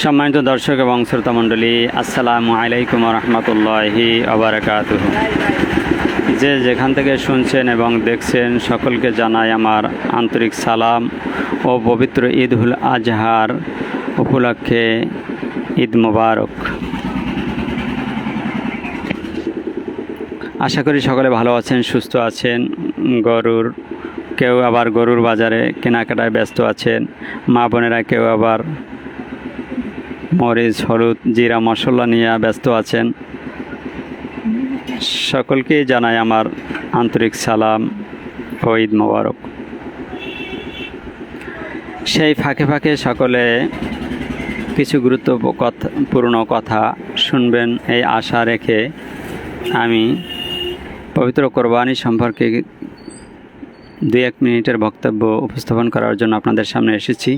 সম্মানিত দর্শক এবং শ্রোতা মণ্ডলী, আসসালামু আলাইকুম রহমতুল্লাহি আবরাকাতুহু। যে যেখান থেকে শুনছেন এবং দেখছেন সকলকে জানাই আমার আন্তরিক সালাম ও পবিত্র ঈদ উল আজহার উপলক্ষে ঈদ মোবারক। আশা করি সকলে ভালো আছেন, সুস্থ আছেন। কেউ আবার গরুর বাজারে কেনাকাটায় ব্যস্ত আছেন, মা বোনেরা কেউ আবার মরিচ, হলুদ, জিরা, মশলা নিয়ে ব্যস্ত আছেন। সকলকেই জানাই আমার আন্তরিক সালাম ও ঈদ মোবারক। সেই ফাঁকে ফাঁকে সকলে কিছু গুরুত্বপূর্ণ কথা শুনবেন এই আশা রেখে আমি পবিত্র কোরবানি সম্পর্কে 2-1 মিনিটের বক্তব্য উপস্থাপন করার জন্য আপনাদের সামনে এসেছি।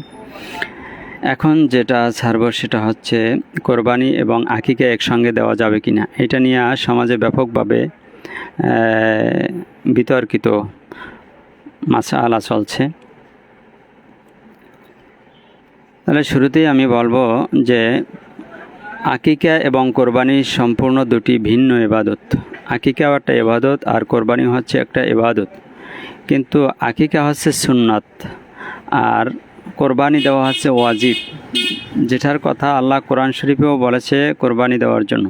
এখন যেটা ছাড়ব সেটা হচ্ছে কোরবানি এবং আকিকা একসঙ্গে দেওয়া যাবে কিনা, এটা নিয়ে সমাজে ব্যাপকভাবে বিতর্কিত মাসআলা চলছে। তাহলে শুরুতেই আমি বলবো যে আকিকা এবং কোরবানি সম্পূর্ণ দুটি ভিন্ন ইবাদত। আকিকাও একটা ইবাদত আর কোরবানি হচ্ছে একটা ইবাদত, কিন্তু আকিকা হচ্ছে সুন্নাত আর কোরবানি দেওয়া হচ্ছে ওয়াজিব, যেটার কথা আল্লাহ কোরআন শরীফেও বলেছে কোরবানি দেওয়ার জন্য।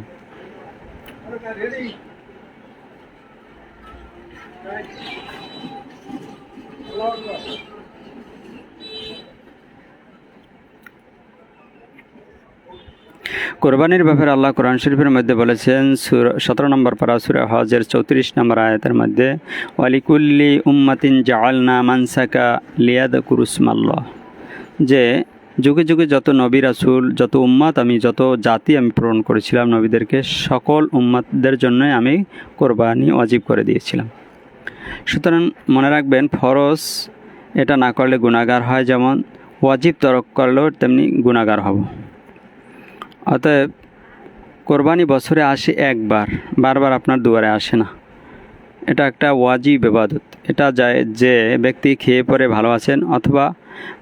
কোরবানির ব্যাপারে আল্লাহ কোরআন শরীফের মধ্যে বলেছেন 17 নম্বর পারা সূরা হজের 34 নম্বর আয়াতের মধ্যে, ওয়ালিকুল্লি উম্মাতিন জাআলনা মানসাকা লিয়াযকুরু ইসমাল্লাহ, যে যুগে যুগে যত নবী রাসূল, যত উম্মাত, যত জাতি আমি প্রেরণ করেছিলাম নবীদেরকে, সকল উম্মাতদের জন্যই আমি কোরবানি ওয়াজিব করে দিয়েছিলাম। সুতরাং মনে রাখবেন, ফরজ এটা না করলে গুনাহগার হয়, যেমন ওয়াজিব তরক করলেও তেমনি গুনাহগার হব। অতএব কোরবানি বছরে আসে একবার, বারবার আপনার দুয়ারে আসে না। এটা একটা ওয়াজিব ইবাদত। এটা যায় যে ব্যক্তি খেয়ে পরে ভালো আছেন, অথবা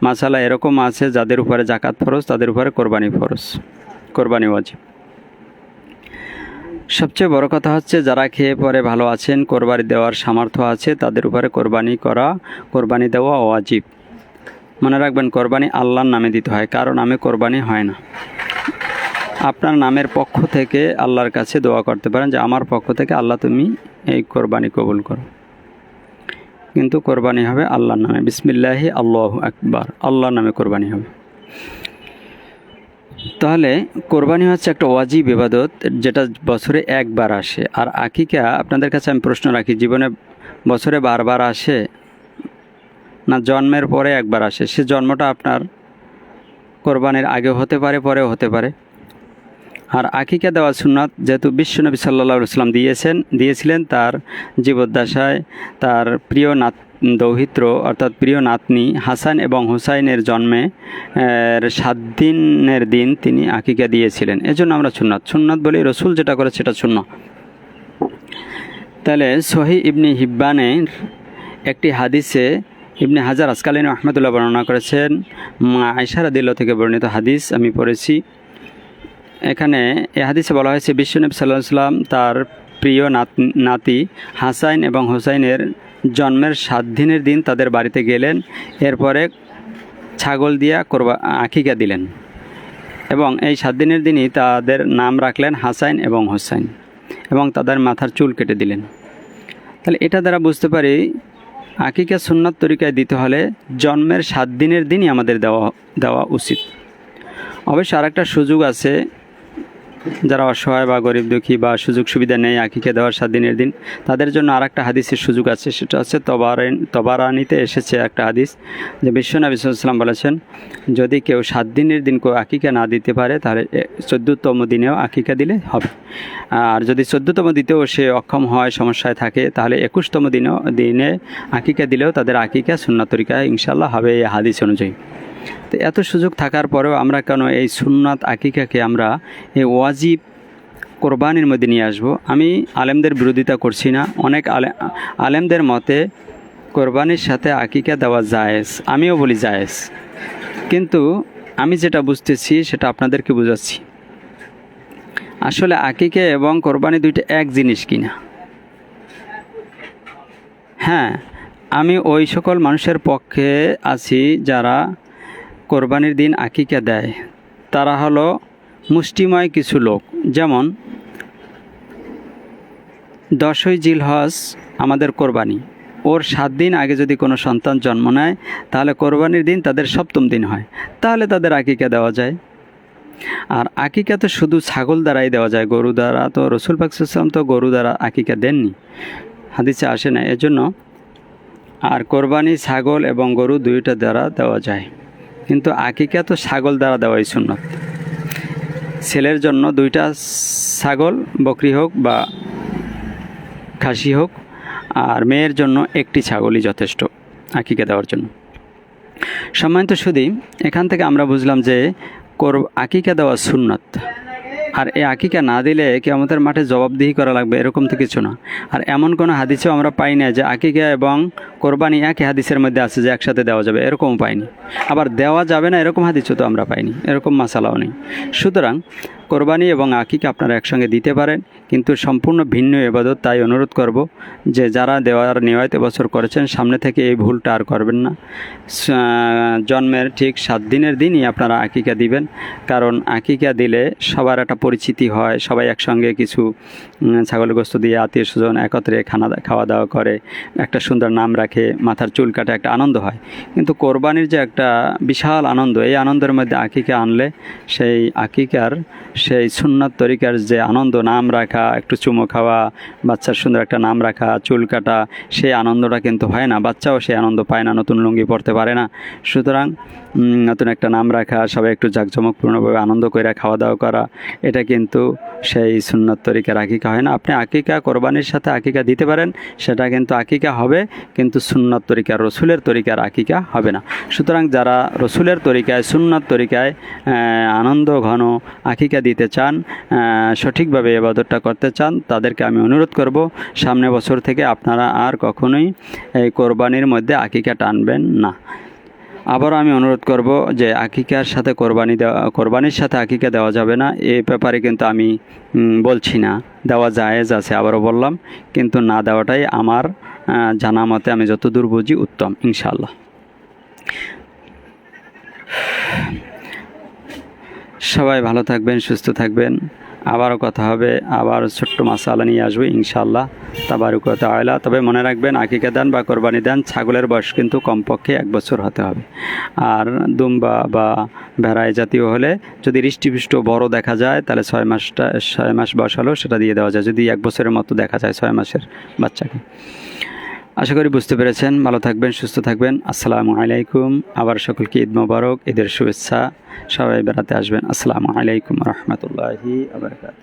মাসালা এরকম আছে যাদের উপরে জাকাত ফরজ, তাদের উপরে কোরবানি ফরজ, কোরবানি ওয়াজিব। সবচেয়ে বড় কথা হচ্ছে যারা খেয়ে পরে ভালো আছেন, কোরবানি দেওয়ার সামর্থ্য আছে, তাদের উপরে কোরবানি দেওয়া ওয়াজিব। মনে রাখবেন, কোরবানি আল্লাহর নামে দিতে হয়, কারণ নামে কোরবানি হয় না। আপনার নামের পক্ষ থেকে আল্লাহর কাছে দোয়া করতে পারেন যে আমার পক্ষ থেকে আল্লাহ তুমি এই কোরবানি কবুল করো, কিন্তু কোরবানি হবে আল্লাহর নামে। বিসমিল্লাহি আল্লাহু আকবার, আল্লাহর নামে কোরবানি হবে। তাহলে কোরবানি হচ্ছে একটা ওয়াজিব ইবাদত, যেটা বছরে একবার আসে। আর আকিকা, আপনাদের কাছে আমি প্রশ্ন রাখি, জীবনে বছরে বারবার আসে না জন্মের পরে একবার আসে? সে জন্মটা আপনার কোরবানির আগে হতে পারে, পরেও হতে পারে। আর আকিকা দেওয়া সুন্নাত, যেহেতু বিশ্বনবী সাল্লাল্লাহু আলাইহি ওয়াসাল্লাম দিয়েছিলেন তার জীবদ্দশায় তার প্রিয় দৌহিত্র অর্থাৎ প্রিয় নাতনি হাসান এবং হুসাইনের জন্মে 7 দিনের দিন তিনি আকিকা দিয়েছিলেন। এজন্য আমরা সুন্নাত বলি, রসুল যেটা করে সেটা সুন্নাত। তাহলে সহিহ ইবনে হিব্বানের একটি হাদিসে ইবনে হাজার আসকালানী রাহমাতুল্লাহ বর্ণনা করেছেন, আয়েশা রাদিয়াল্লাহু থেকে বর্ণিত হাদিস আমি পড়েছি। এখানে এই হাদিসে বলা হয়েছে বিশ্বনবী সাল্লাল্লাহু আলাইহি ওয়াসাল্লাম তার প্রিয় নাতি হাসান এবং হুসাইনের জন্মের 7 দিনের দিন তাদের বাড়িতে গেলেন। এরপরে ছাগল দিয়া আকিকা দিলেন এবং এই 7 দিনের দিনই তাদের নাম রাখলেন হাসান এবং হুসাইন, এবং তাদের মাথার চুল কেটে দিলেন। তাহলে এটা দ্বারা বুঝতে পারি আকিকা সুন্নাত তরিকায় দিতে হলে জন্মের 7 দিনের দিনই আমাদের দেওয়া উচিত। অবশ্য আরেকটা সুযোগ আছে, যারা অসহায় বা গরিব দুঃখী বা সুযোগ সুবিধা নেই আকিকা দেওয়ার 7 দিনের দিন, তাদের জন্য আরেকটা হাদিসের সুযোগ আছে। সেটা হচ্ছে তবারানিতে এসেছে একটা হাদিস, যে বিশ্বনবী সাল্লাল্লাহু আলাইহি ওয়াসাল্লাম বলেছেন, যদি কেউ 7 দিনের দিন আকিকা না দিতে পারে তাহলে 14তম দিনেও আকিকা দিলে হবে। আর যদি 14তম দিতেও সে অক্ষম হয়, সমস্যায় থাকে, তাহলে 21তম দিনে আকিকা দিলেও তাদের আকিকা সুন্নাত তরিকায় ইনশাআল্লাহ হবে, এই হাদিস অনুযায়ী। তো এত সুযোগ থাকার পরেও আমরা কেন এই সুন্নাত আকিকাকে আমরা এই ওয়াজিব কোরবানির মধ্যে নিয়ে আসব? আমি আলেমদের বিরোধিতা করছি না। অনেক আলেমদের মতে কোরবানির সাথে আকিকা দেওয়া জায়েজ, আমিও বলি জায়েজ, কিন্তু আমি যেটা বুঝতেছি সেটা আপনাদেরকে বোঝাচ্ছি। আসলে আকিকা এবং কোরবানি দুইটা এক জিনিস কিনা। হ্যাঁ, আমি ওই সকল মানুষের পক্ষে আছি যারা কোরবানির দিন আকিকা দেয়। তারা হলো মুষ্টিময় কিছু লোক, যেমন 10ই জিলহজ আমাদের কোরবানি, ওর 7 দিন আগে যদি কোনো সন্তান জন্ম নেয় তাহলে কোরবানির দিন তাদের 7ম দিন হয়, তাহলে তাদের আকিকা দেওয়া যায়। আর আকিকা তো শুধু ছাগল দ্বারাই দেওয়া যায়, গরু দ্বারা তো রসুল পাক সাল্লাল্লাহু আলাইহি ওয়াসাল্লাম তো গরু দ্বারা আকিকা দেননি, হাদিসে আসে না। এজন্য আর কোরবানি ছাগল এবং গরু দুইটা দ্বারা দেওয়া যায়, কিন্তু আকিকা তো ছাগল দ্বারা দেওয়াই সুন্নত। ছেলের জন্য 2টা ছাগল, বকরি হোক বা খাসি হোক, আর মেয়ের জন্য 1টি ছাগলই যথেষ্ট আকিকা দেওয়ার জন্য। সম্মানিত সুধী, এখান থেকে আমরা বুঝলাম যে আকিকা দেওয়া সুন্নত। আর এই আকিকা না দিলে কিয়ামতের মাঠে জবাবদিহি করা লাগবে, এরকম তো কিছু না। আর এমন কোনো হাদিসেও আমরা পাই না যে আকিকা এবং কোরবানি একই হাদিসের মধ্যে আছে যে একসাথে দেওয়া যাবে, এরকমও পাইনি। আবার দেওয়া যাবে না এরকম হাদিসও তো আমরা পাইনি, এরকম মাসালাও নেই। সুতরাং কোরবানি এবং আকিকা আপনারা একসঙ্গে দিতে পারেন, কিন্তু সম্পূর্ণ ভিন্ন ইবাদত। তাই অনুরোধ করব যে যারা দেওয়ার নিয়ত এবছর করেছেন সামনে থেকে এই ভুলটা আর করবেন না। জন্মের ঠিক 7 দিনের দিনই আপনারা আকিকা দিবেন, কারণ আকিকা দিলে সবার একটা পরিচিতি হয়, সবাই একসঙ্গে কিছু ছাগলের গোশত দিয়ে আত্মীয় স্বজন একত্রে খাওয়া দাওয়া করে, একটা সুন্দর নাম রাখে, মাথার চুল কাটে, একটা আনন্দ হয়। কিন্তু কোরবানির যে একটা বিশাল আনন্দ, এই আনন্দের মধ্যে আকিকা আনলে সেই আকিকার সেই সুন্নাত তরিকার যে আনন্দ, নাম রাখা, একটু চুমো খাওয়া, বাচ্চার সুন্দর একটা নাম রাখা, চুল কাটা, সেই আনন্দটা কিন্তু হয় না। বাচ্চাও সেই আনন্দ পায় না, নতুন লুঙ্গি পরতে পারে না। সুতরাং নতুন একটা নাম রাখা, সবাই একটু জাঁকজমকপূর্ণভাবে আনন্দ করে খাওয়া দাওয়া করা, এটা কিন্তু সেই সুন্নাত তরিকার আকিকা হয় না। আপনি আকিকা কোরবানির সাথে আকিকা দিতে পারেন, সেটা কিন্তু আকিকা হবে, কিন্তু সুন্নাত তরিকার রসুলের তরিকার আকিকা হবে না। সুতরাং যারা রসুলের তরিকায়, সুন্নাত তরিকায় আনন্দ ঘন আকিকা দিতে চান, সঠিকভাবে ইবাদতটা করতে চান, তাদেরকে আমি অনুরোধ করব সামনে বছর থেকে আপনারা আর কখনোই এই কোরবানির মধ্যে আকিকা টানবেন না। আবারও আমি অনুরোধ করব যে আকিকার সাথে কোরবানির সাথে আকিকা দেওয়া যাবে না, এ ব্যাপারে কিন্তু আমি বলছি না, দেওয়া জায়েজ আছে, আবারও বললাম, কিন্তু না দেওয়াটাই আমার জানা মতে আমি যতদূর বুঝি উত্তম, ইনশাআল্লাহ। সবাই ভালো থাকবেন, সুস্থ থাকবেন। আবারও কথা হবে, আবার ছোট্ট মাসালা নিয়ে আসবো ইনশাআল্লাহ তাবারক ওয়া তাআলা। তবে মনে রাখবেন, আকিকা দান বা কোরবানি দান, ছাগলের বয়স কিন্তু কমপক্ষে 1 বছর হতে হবে। আর দুম্বা বা ভেড়াই জাতীয় হলে যদি হৃষ্টপুষ্ট বড় দেখা যায় তাহলে 6 মাস বয়স হলেও সেটা দিয়ে দেওয়া যায়, যদি 1 বছরের মতো দেখা যায় 6 মাসের বাচ্চাকে। আশা করি বুঝতে পেরেছেন। ভালো থাকবেন, সুস্থ থাকবেন। আসসালামু আলাইকুম। আবার সকলকে ঈদ মোবারক, ঈদের শুভেচ্ছা। সবাই বেড়াতে আসবেন। আসসালামু আলাইকুম রহমতুল্লাহি ওয়া বারাকাতুহু।